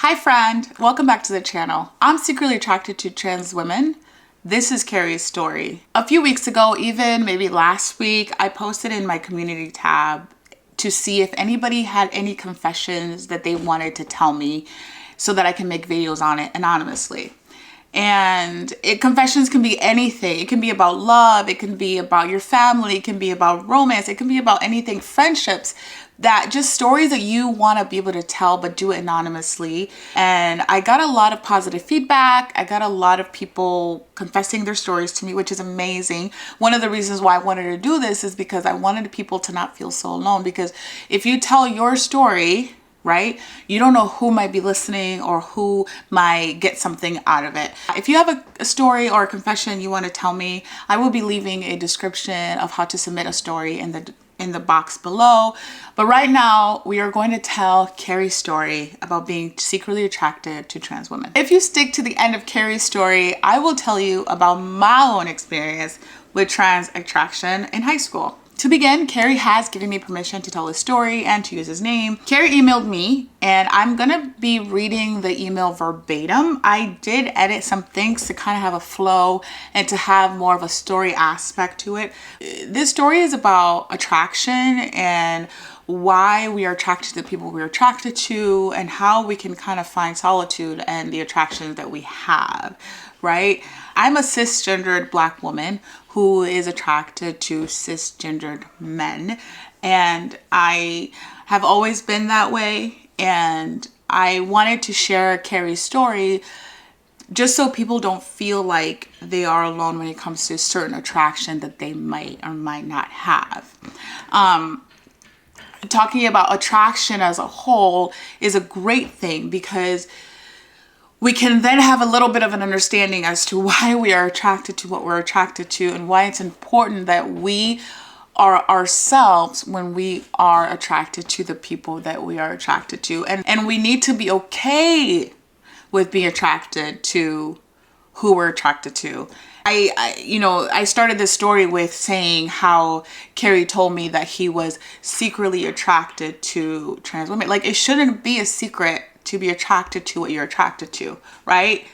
Hi friend, welcome back to the channel. I'm secretly attracted to trans women. This is Carrie's story. A few weeks ago, even maybe last week, I posted in my community tab to see if anybody had any confessions that they wanted to tell me so that I can make videos on it anonymously. And confessions can be anything. It can be about love, it can be about your family, it can be about romance, it can be about anything, friendships, that just stories that you want to be able to tell but do it anonymously. And I got a lot of positive feedback. I got a lot of people confessing their stories to me, which is amazing. One of the reasons why I wanted to do this is because I wanted people to not feel so alone, because if you tell your story, right, you don't know who might be listening or who might get something out of it. If you have a story or a confession you want to tell me, I will be leaving a description of how to submit a story in the box below. But right now we are going to tell Carrie's story about being secretly attracted to trans women. If you stick to the end of Carrie's story, I will tell you about my own experience with trans attraction in high school. To begin, Carrie has given me permission to tell his story and to use his name. Carrie emailed me and I'm gonna be reading the email verbatim. I did edit some things to kind of have a flow and to have more of a story aspect to it. This story is about attraction and why we are attracted to the people we're attracted to and how we can kind of find solitude and the attraction that we have, right? I'm a cisgendered Black woman who is attracted to cisgendered men, and I have always been that way, and I wanted to share Carrie's story just so people don't feel like they are alone when it comes to certain attraction that they might or might not have. Talking about attraction as a whole is a great thing because we can then have a little bit of an understanding as to why we are attracted to what we're attracted to and why it's important that we are ourselves when we are attracted to the people that we are attracted to. And we need to be okay with being attracted to who we're attracted to. I started this story with saying how Carrie told me that he was secretly attracted to trans women. Like, it shouldn't be a secret to be attracted to what you're attracted to, right?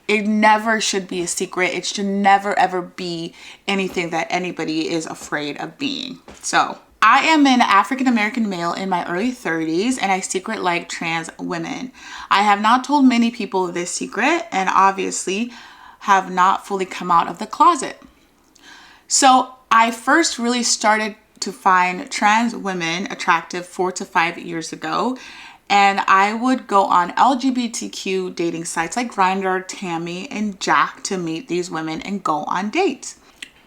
It never should be a secret. It should never ever be anything that anybody is afraid of being. So I am an African-American male in my early 30s and I secret like trans women. I have not told many people this secret and obviously have not fully come out of the closet. So I first really started to find trans women attractive 4 to 5 years ago. And I would go on LGBTQ dating sites like Grindr, Taimi, and Jack to meet these women and go on dates.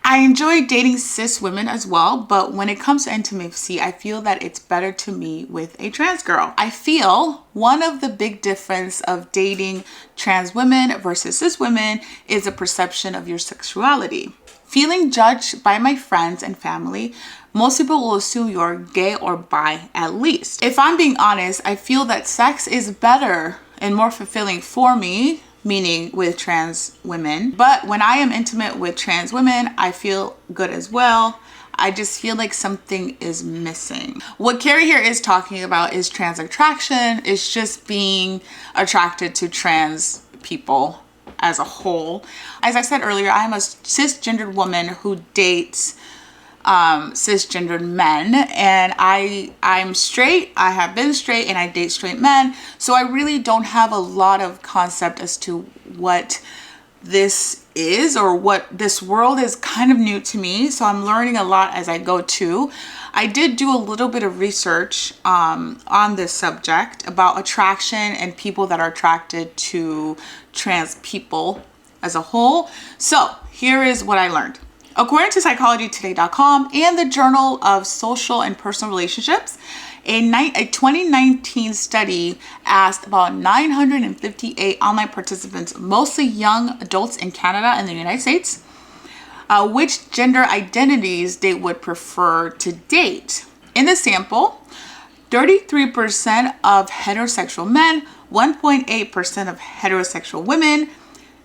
I enjoy dating cis women as well, but when it comes to intimacy, I feel that it's better to meet with a trans girl. I feel one of the big difference of dating trans women versus cis women is the perception of your sexuality. Feeling judged by my friends and family, most people will assume you're gay or bi at least. If I'm being honest, I feel that sex is better and more fulfilling for me, meaning with trans women. But when I am intimate with trans women, I feel good as well. I just feel like something is missing. What Carrie here is talking about is trans attraction. It's just being attracted to trans people as a whole. As I said earlier, I'm a cisgendered woman who dates cisgendered men, and I'm straight. I have been straight and I date straight men, so I really don't have a lot of concept as to what this is or what this world is. Kind of new to me, so I'm learning a lot as I go too. I did do a little bit of research on this subject about attraction and people that are attracted to trans people as a whole. So here is what I learned. According to psychologytoday.com and the Journal of Social and Personal Relationships, a 2019 study asked about 958 online participants, mostly young adults in Canada and the United States, which gender identities they would prefer to date. In the sample, 33% of heterosexual men, 1.8% of heterosexual women,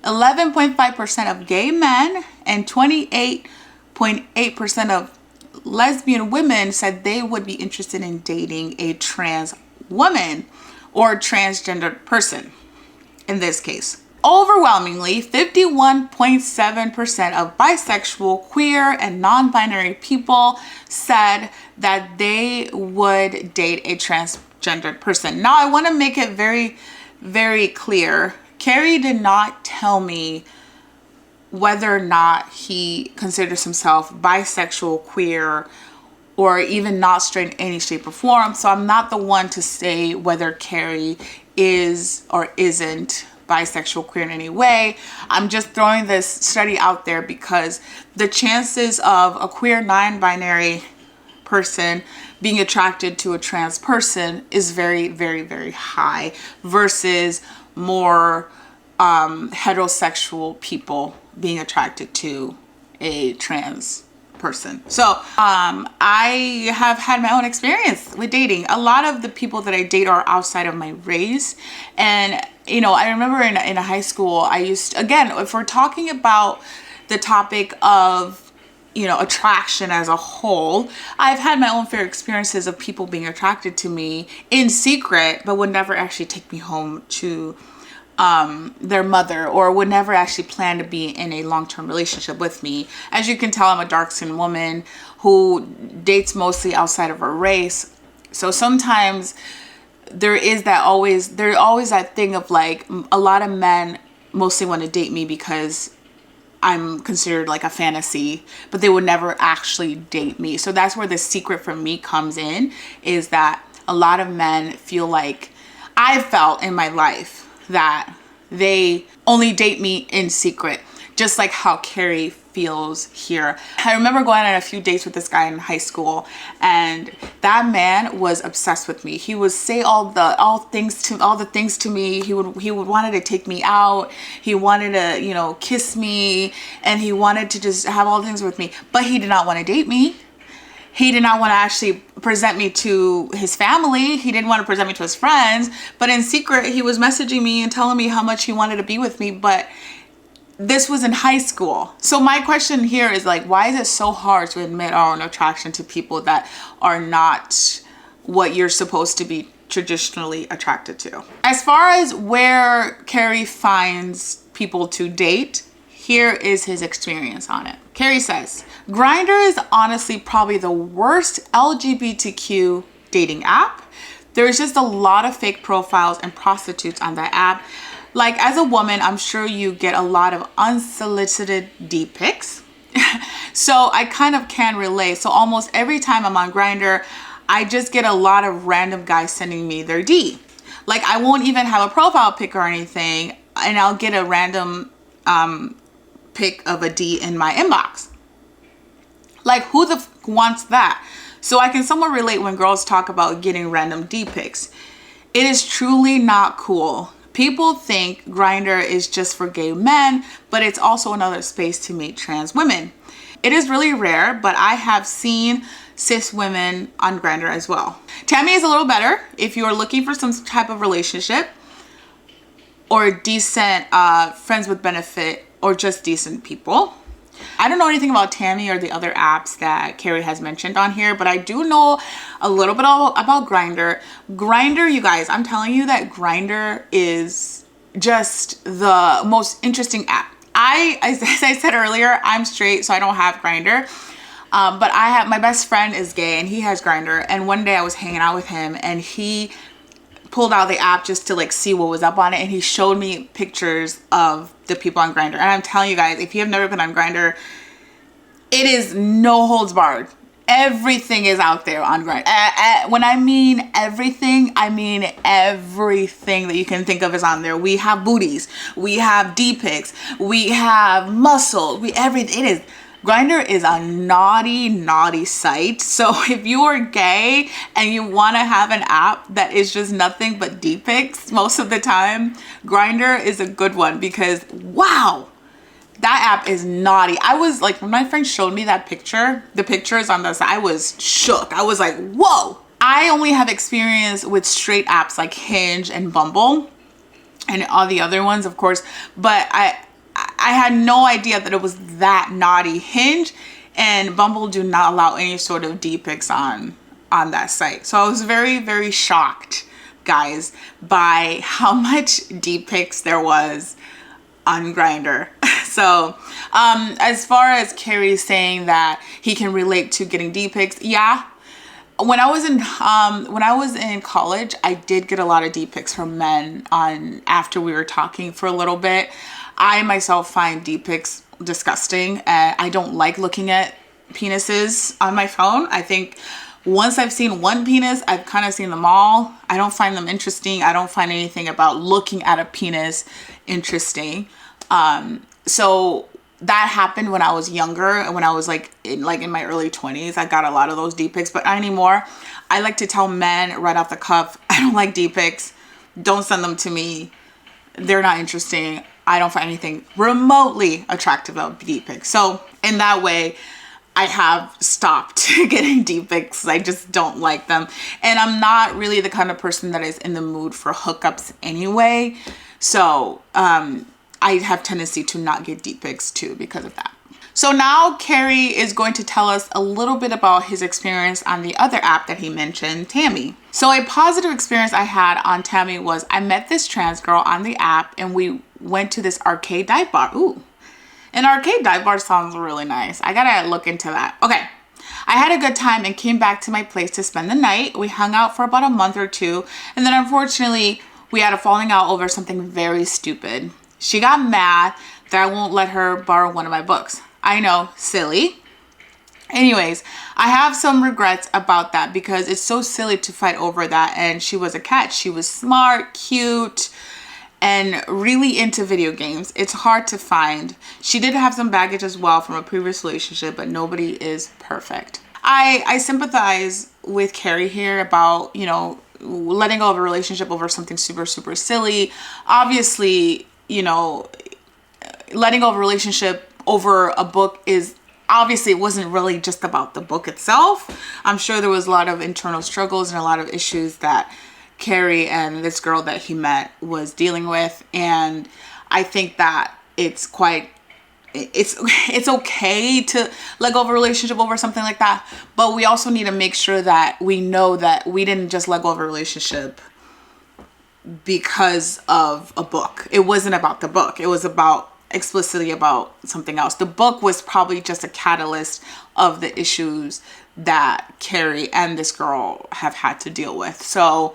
11.5% of gay men, and 28.8% of lesbian women said they would be interested in dating a trans woman or transgendered person in this case. Overwhelmingly, 51.7% of bisexual, queer, and non-binary people said that they would date a transgendered person. Now, I want to make it very, very clear. Carrie did not tell me whether or not he considers himself bisexual, queer, or even not straight in any shape or form. So I'm not the one to say whether Carrie is or isn't bisexual, queer in any way. I'm just throwing this study out there because the chances of a queer non-binary person being attracted to a trans person is very, very, very high versus more heterosexual people being attracted to a trans person. So I have had my own experience with dating. A lot of the people that I date are outside of my race. And you know, I remember in a high school, I used, again, if we're talking about the topic of, you know, attraction as a whole, I've had my own fair experiences of people being attracted to me in secret, but would never actually take me home to their mother, or would never actually plan to be in a long-term relationship with me. As you can tell, I'm a dark-skinned woman who dates mostly outside of her race. So sometimes there's always that thing of like, a lot of men mostly want to date me because I'm considered like a fantasy, but they would never actually date me. So that's where the secret for me comes in, is that a lot of men feel like, I felt in my life that they only date me in secret, just like how Carrie feels here. I remember going on a few dates with this guy in high school, and that man was obsessed with me. He would say all the things to me. He would wanted to take me out. He wanted to, you know, kiss me, and he wanted to just have all things with me, but he did not want to date me. He did not want to actually present me to his family. He didn't want to present me to his friends, but in secret, he was messaging me and telling me how much he wanted to be with me. But this was in high school. So my question here is like, why is it so hard to admit our own attraction to people that are not what you're supposed to be traditionally attracted to? As far as where Carrie finds people to date, here is his experience on it. Carrie says, Grindr is honestly probably the worst LGBTQ dating app. There's just a lot of fake profiles and prostitutes on that app. Like, as a woman, I'm sure you get a lot of unsolicited D pics. So I kind of can relate. So almost every time I'm on Grindr, I just get a lot of random guys sending me their D. Like, I won't even have a profile pic or anything, and I'll get a random pic of a D in my inbox. Like, who the wants that? So I can somewhat relate when girls talk about getting random D pics. It is truly not cool. People think Grindr is just for gay men, but it's also another space to meet trans women. It is really rare, but I have seen cis women on Grindr as well. Taimi is a little better if you are looking for some type of relationship or decent friends with benefit, or just decent people. I don't know anything about Taimi or the other apps that Carrie has mentioned on here, but I do know a little bit about Grindr. Grindr, you guys, I'm telling you that Grindr is just the most interesting app. As I said earlier, I'm straight, so I don't have Grindr. But my best friend is gay and he has Grindr. And one day I was hanging out with him and he pulled out the app just to like see what was up on it, and he showed me pictures of the people on Grindr. And I'm telling you guys, if you have never been on Grindr, it is no holds barred. Everything is out there on Grindr. When I mean everything, I mean everything that you can think of is on there. We have booties, we have D pics, we have muscle, everything. Grindr is a naughty site. So if you are gay and you want to have an app that is just nothing but D pics most of the time, Grindr is a good one, because wow, that app is naughty. I was like, when my friend showed me that picture, the pictures on the side, I was shook. I was like, whoa. I only have experience with straight apps like Hinge and Bumble and all the other ones, of course, but I had no idea that it was that naughty. Hinge and Bumble do not allow any sort of D pics on that site. So I was very, very shocked guys, by how much deep pics there was on Grindr. So as far as Carrie saying that he can relate to getting deep pics, yeah. When I was in college, I did get a lot of deep pics from men on after we were talking for a little bit. I myself find deep pics disgusting, and I don't like looking at penises on my phone. I think once I've seen one penis, I've kind of seen them all. I don't find them interesting. I don't find anything about looking at a penis interesting. So that happened when I was younger, and when I was like in my early 20s. I got a lot of those deep pics, but anymore, I like to tell men right off the cuff, I don't like deep pics. Don't send them to me. They're not interesting. I don't find anything remotely attractive about deep pics. So in that way, I have stopped getting deep pics. I just don't like them. And I'm not really the kind of person that is in the mood for hookups anyway. So I have tendency to not get deep pics too because of that. So now Carrie is going to tell us a little bit about his experience on the other app that he mentioned, Taimi. So a positive experience I had on Taimi was I met this trans girl on the app, and we went to this arcade dive bar. Ooh, an arcade dive bar sounds really nice. I gotta look into that. Okay. I had a good time and came back to my place to spend the night. We hung out for about a month or two, and then unfortunately we had a falling out over something very stupid. She got mad that I won't let her borrow one of my books. I know, silly. Anyways, I have some regrets about that because it's so silly to fight over that. And she was a cat. She was smart, cute, and really into video games. It's hard to find. She did have some baggage as well from a previous relationship, but nobody is perfect. I sympathize with Carrie here about, you know, letting go of a relationship over something super, super silly. Obviously, you know, letting go of a relationship over a book is obviously, it wasn't really just about the book itself. I'm sure there was a lot of internal struggles and a lot of issues that Carrie and this girl that he met was dealing with. And I think that it's okay to let go of a relationship over something like that. But we also need to make sure that we know that we didn't just let go of a relationship because of a book. It wasn't about the book. It was explicitly about something else. The book was probably just a catalyst of the issues that Carrie and this girl have had to deal with. So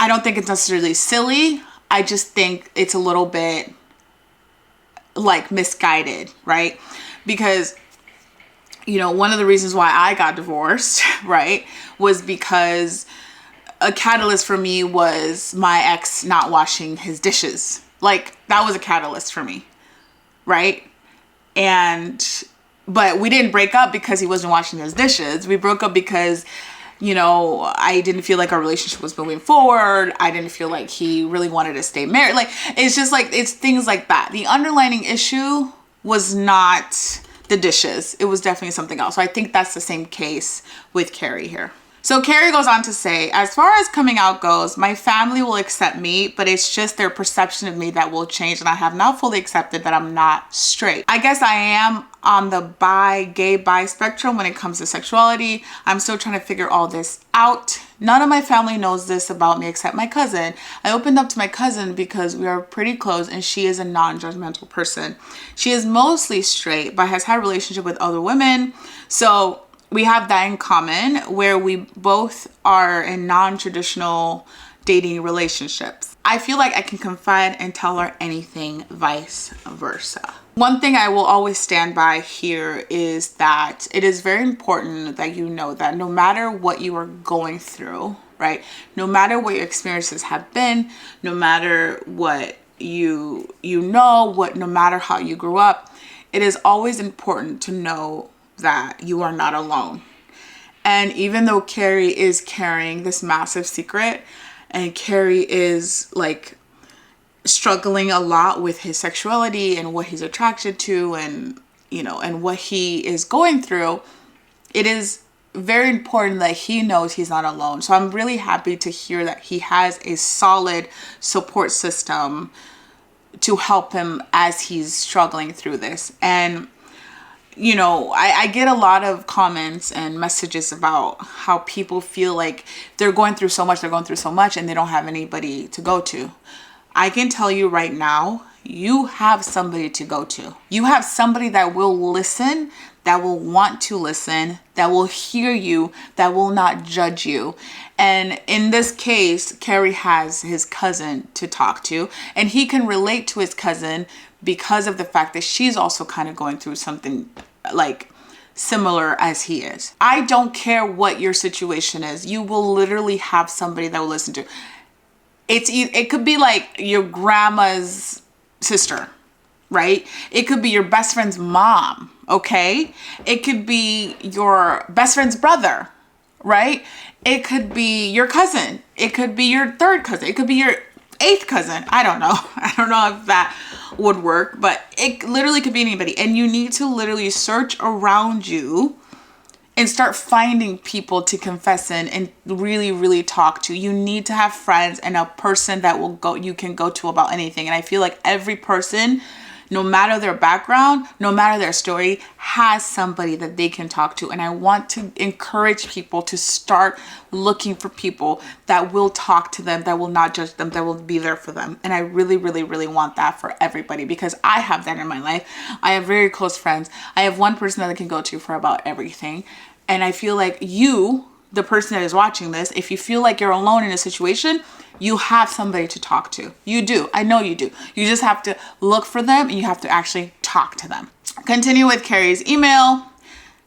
I don't think it's necessarily silly. I just think it's a little bit like misguided, right? Because, you know, one of the reasons why I got divorced, right, was because a catalyst for me was my ex not washing his dishes. Like, that was a catalyst for me, right? But we didn't break up because he wasn't washing his dishes. We broke up because, you know, I didn't feel like our relationship was moving forward. I didn't feel like he really wanted to stay married. Like, it's just like, it's things like that. The underlying issue was not the dishes. It was definitely something else. So I think that's the same case with Carrie here. So Carrie goes on to say, as far as coming out goes, my family will accept me, but it's just their perception of me that will change, and I have now fully accepted that I'm not straight. I guess I am on the gay bi spectrum when it comes to sexuality. I'm still trying to figure all this out. None of my family knows this about me except my cousin. I opened up to my cousin because we are pretty close and she is a non-judgmental person. She is mostly straight, but has had a relationship with other women. So we have that in common, where we both are in non-traditional dating relationships. I feel like I can confide and tell her anything, vice versa. One thing I will always stand by here is that it is very important that you know that no matter what you are going through, right? No matter what your experiences have been, no matter what no matter how you grew up, it is always important to know that you are not alone. And even though Carrie is carrying this massive secret, and Carrie is like struggling a lot with his sexuality and what he's attracted to, and you know, and what he is going through, it is very important that he knows he's not alone. So I'm really happy to hear that he has a solid support system to help him as he's struggling through this. And you know, I get a lot of comments and messages about how people feel like they're going through so much, and they don't have anybody to go to. I can tell you right now, you have somebody to go to. You have somebody that will listen, that will want to listen, that will hear you, that will not judge you. And in this case, Carrie has his cousin to talk to, and he can relate to his cousin because of the fact that she's also kind of going through something like similar as he is. I don't care what your situation is. You will literally have somebody that will listen to. It could be like your grandma's sister, right? It could be your best friend's mom, okay? It could be your best friend's brother, right? It could be your cousin. It could be your third cousin. It could be your eighth cousin. I don't know. I don't know if that would work, but it literally could be anybody. And you need to literally search around you and start finding people to confess in and really, really talk to. You need to have friends and a person that you can go to about anything. And I feel like every person, no matter their background, no matter their story, has somebody that they can talk to. And I want to encourage people to start looking for people that will talk to them, that will not judge them, that will be there for them. And I really, really, really want that for everybody, because I have that in my life. I have very close friends. I have one person that I can go to for about everything. And I feel like you, the person that is watching this, if you feel like you're alone in a situation, you have somebody to talk to. You do. I know you do. You just have to look for them and you have to actually talk to them. Continue with Carrie's email.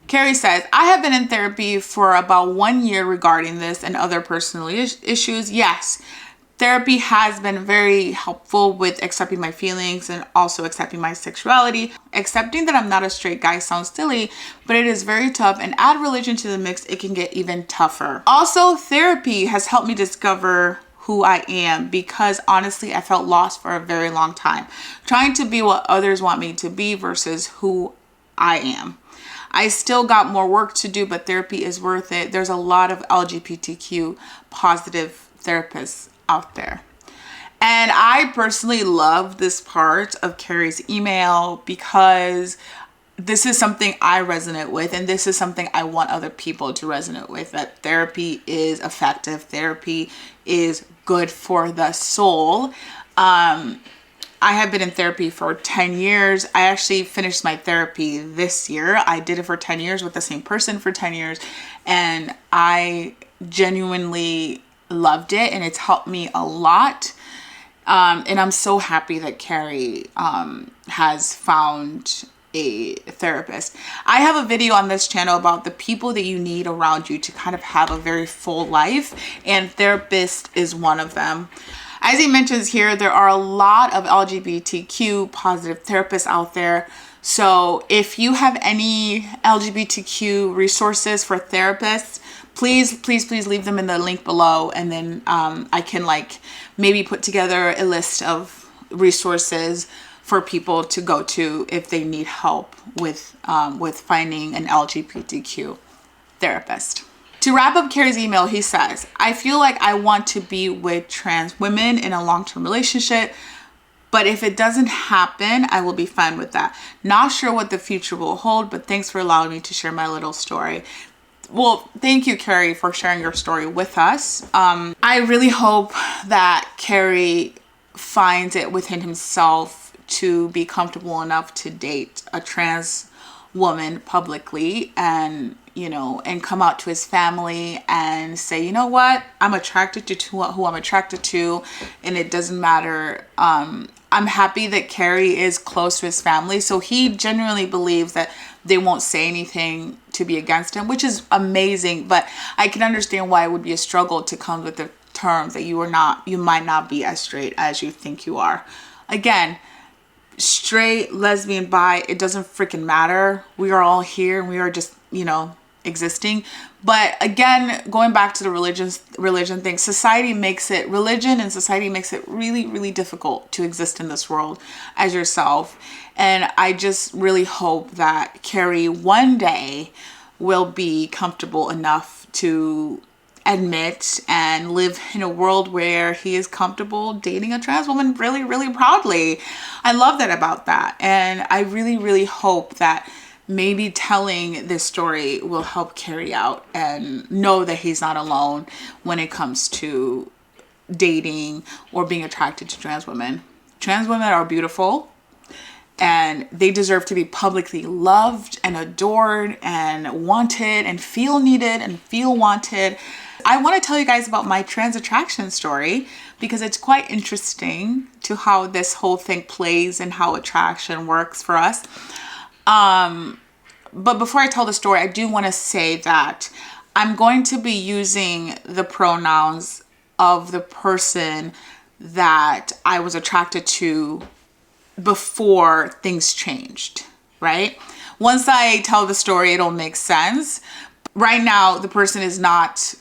Carrie says, I have been in therapy for about 1 year regarding this and other personal issues. Yes, therapy has been very helpful with accepting my feelings and also accepting my sexuality. Accepting that I'm not a straight guy sounds silly, but it is very tough, and add religion to the mix, it can get even tougher. Also, therapy has helped me discover who I am, because honestly, I felt lost for a very long time, trying to be what others want me to be versus who I am. I still got more work to do, but therapy is worth it. There's a lot of LGBTQ positive therapists out there. And I personally love this part of Carrie's email because this is something I resonate with, and this is something I want other people to resonate with, that therapy is effective. Therapy is good for the soul. I have been in therapy for 10 years. I actually finished my therapy this year. I did it for 10 years with the same person for 10 years. And I genuinely loved it, and it's helped me a lot. And I'm so happy that Carrie has found a therapist. I have a video on this channel about the people that you need around you to kind of have a very full life, and therapist is one of them. As he mentions here, there are a lot of LGBTQ positive therapists out there. So if you have any LGBTQ resources for therapists, please leave them in the link below, and then I can maybe put together a list of resources for people to go to if they need help with finding an LGBTQ therapist. To wrap up Carrie's email, he says, I feel like I want to be with trans women in a long-term relationship, but if it doesn't happen, I will be fine with that. Not sure what the future will hold, but thanks for allowing me to share my little story. Well, thank you, Carrie, for sharing your story with us. I really hope that Carrie finds it within himself to be comfortable enough to date a trans woman publicly, and and come out to his family and say, you know what, I'm attracted to who I'm attracted to, and it doesn't matter. I'm happy that Carrie is close to his family, so he genuinely believes that they won't say anything to be against him, which is amazing. But I can understand why it would be a struggle to come with the term that you might not be as straight as you think you are. Again, straight, lesbian, bi, it doesn't freaking matter. We are all here, and we are just, existing. But again, going back to the religion thing, religion and society makes it really, really difficult to exist in this world as yourself. And I just really hope that Carrie one day will be comfortable enough to admit and live in a world where he is comfortable dating a trans woman really, really proudly. I love that about that. And I really, really hope that maybe telling this story will help Carrie out and know that he's not alone when it comes to dating or being attracted to trans women. Trans women are beautiful, and they deserve to be publicly loved and adored and wanted and feel needed and feel wanted. I want to tell you guys about my trans attraction story because it's quite interesting to how this whole thing plays and how attraction works for us. But before I tell the story, I do want to say that I'm going to be using the pronouns of the person that I was attracted to before things changed, right? Once I tell the story, it'll make sense. Right now, the person is not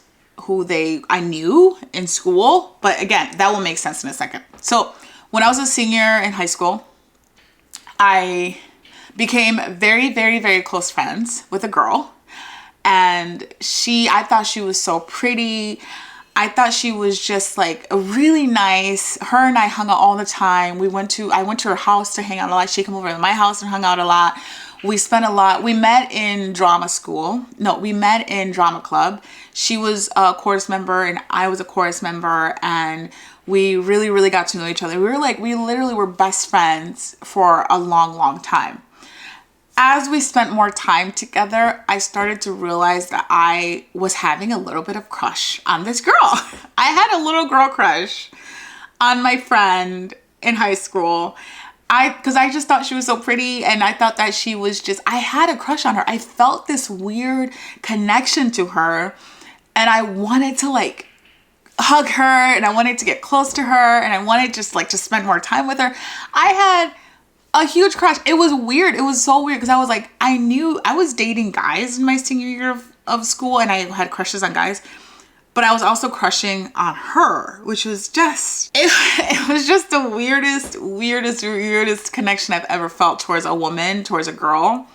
who I knew in school, but again, that will make sense in a second. So when I was a senior in high school, I became very, very, very close friends with a girl, and I thought she was so pretty. I thought she was just like a really nice. Her and I hung out all the time. I went to her house to hang out a lot. She came over to my house and hung out a lot. We spent a lot. We met in drama school. No, we met in drama club. She was a chorus member and I was a chorus member, and we really, really got to know each other. We literally were best friends for a long, long time. As we spent more time together, I started to realize that I was having a little bit of crush on this girl. I had a little girl crush on my friend in high school. Because I just thought she was so pretty, and I thought that I had a crush on her. I felt this weird connection to her, and I wanted to like hug her, and I wanted to get close to her, and I wanted just like to spend more time with her. I had a huge crush. It was weird. It was so weird because I was like, I knew I was dating guys in my senior year of school, and I had crushes on guys, but I was also crushing on her, which was just, it was just the weirdest connection I've ever felt towards a woman, towards a girl.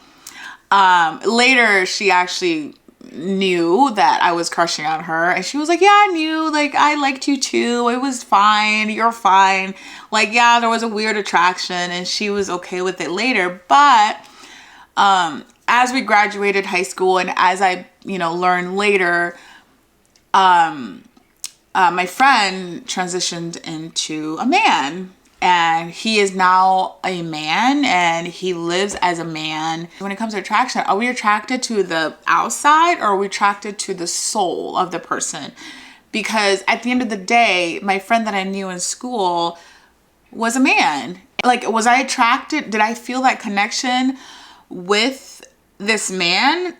Later, she actually knew that I was crushing on her, and she was like, yeah, I knew, like, I liked you too. It was fine. You're fine. Like, yeah, there was a weird attraction, and she was okay with it later. But as we graduated high school, and as I, learned later, my friend transitioned into a man, and he is now a man, and he lives as a man. When it comes to attraction, are we attracted to the outside, or are we attracted to the soul of the person? Because at the end of the day, my friend that I knew in school was a man. Like, was I attracted? Did I feel that connection with this man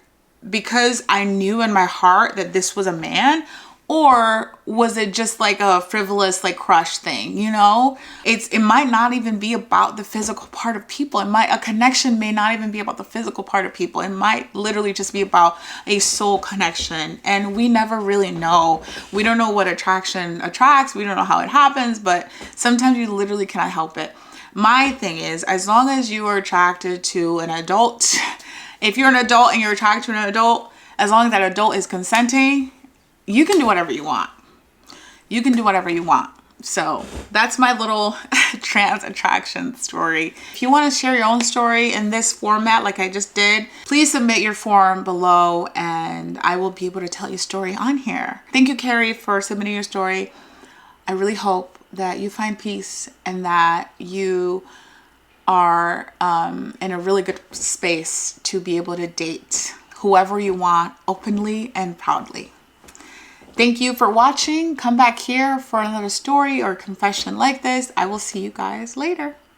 because I knew in my heart that this was a man? Or was it just like a frivolous like crush thing, It might not even be about the physical part of people. A connection may not even be about the physical part of people. It might literally just be about a soul connection. And we never really know. We don't know what attraction attracts. We don't know how it happens, but sometimes you literally cannot help it. My thing is, as long as you are attracted to an adult, if you're an adult and you're attracted to an adult, as long as that adult is consenting, you can do whatever you want. You can do whatever you want. So that's my little trans attraction story. If you want to share your own story in this format like I just did, please submit your form below and I will be able to tell your story on here. Thank you, Carrie, for submitting your story. I really hope that you find peace and that you are in a really good space to be able to date whoever you want openly and proudly. Thank you for watching. Come back here for another story or confession like this. I will see you guys later.